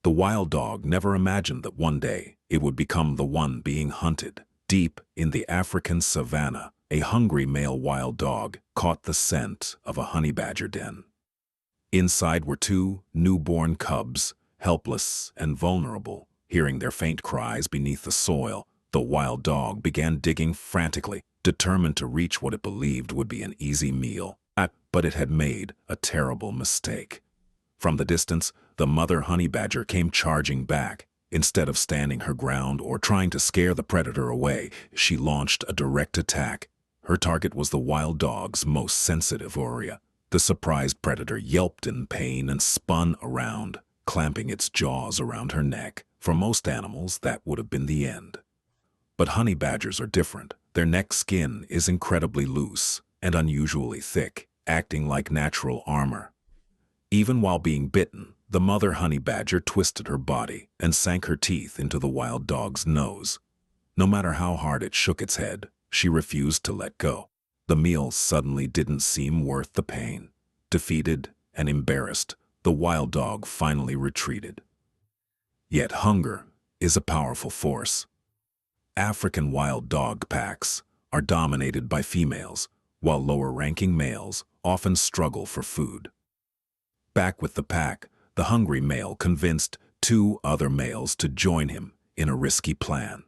The wild dog never imagined that one day it would become the one being hunted. Deep in the African savanna, a hungry male wild dog caught the scent of a honey badger den. Inside were two newborn cubs, helpless and vulnerable. Hearing their faint cries beneath the soil, the wild dog began digging frantically, determined to reach what it believed would be an easy meal. But it had made a terrible mistake. From the distance, the mother honey badger came charging back. Instead of standing her ground or trying to scare the predator away, she launched a direct attack. Her target was the wild dog's most sensitive area. The surprised predator yelped in pain and spun around, clamping its jaws around her neck. For most animals, that would have been the end. But honey badgers are different. Their neck skin is incredibly loose and unusually thick, acting like natural armor. Even while being bitten, the mother honey badger twisted her body and sank her teeth into the wild dog's nose. No matter how hard it shook its head, she refused to let go. The meal suddenly didn't seem worth the pain. Defeated and embarrassed, the wild dog finally retreated. Yet hunger is a powerful force. African wild dog packs are dominated by females, while lower-ranking males often struggle for food. Back with the pack, the hungry male convinced two other males to join him in a risky plan.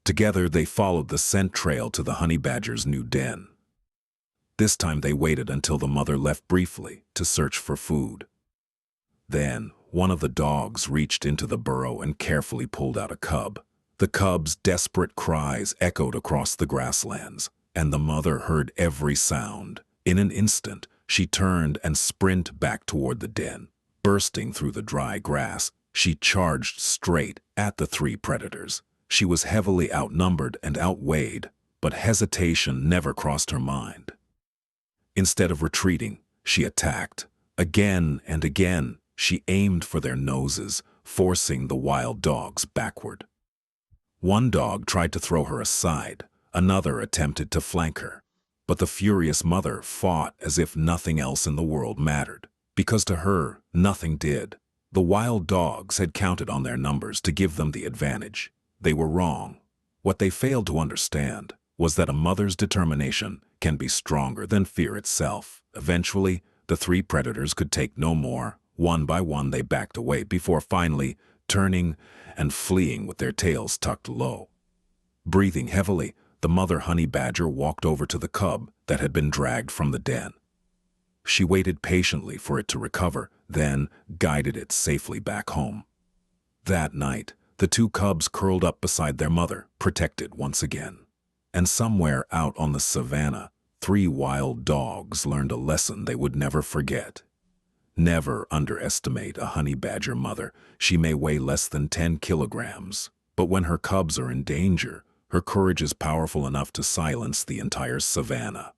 Together, they followed the scent trail to the honey badger's new den. This time they waited until the mother left briefly to search for food. Then, one of the dogs reached into the burrow and carefully pulled out a cub. The cub's desperate cries echoed across the grasslands, and the mother heard every sound. In an instant, she turned and sprinted back toward the den. Bursting through the dry grass, she charged straight at the three predators. She was heavily outnumbered and outweighed, but hesitation never crossed her mind. Instead of retreating, she attacked. Again and again, she aimed for their noses, forcing the wild dogs backward. One dog tried to throw her aside, another attempted to flank her. But the furious mother fought as if nothing else in the world mattered, because to her, nothing did. The wild dogs had counted on their numbers to give them the advantage. They were wrong. What they failed to understand was that a mother's determination can be stronger than fear itself. Eventually, the three predators could take no more. One by one, they backed away before finally turning and fleeing with their tails tucked low. Breathing heavily, the mother honey badger walked over to the cub that had been dragged from the den. She waited patiently for it to recover, then guided it safely back home. That night, the two cubs curled up beside their mother, protected once again. And somewhere out on the savanna, three wild dogs learned a lesson they would never forget. Never underestimate a honey badger mother. She may weigh less than 10 kilograms, but when her cubs are in danger, her courage is powerful enough to silence the entire savanna.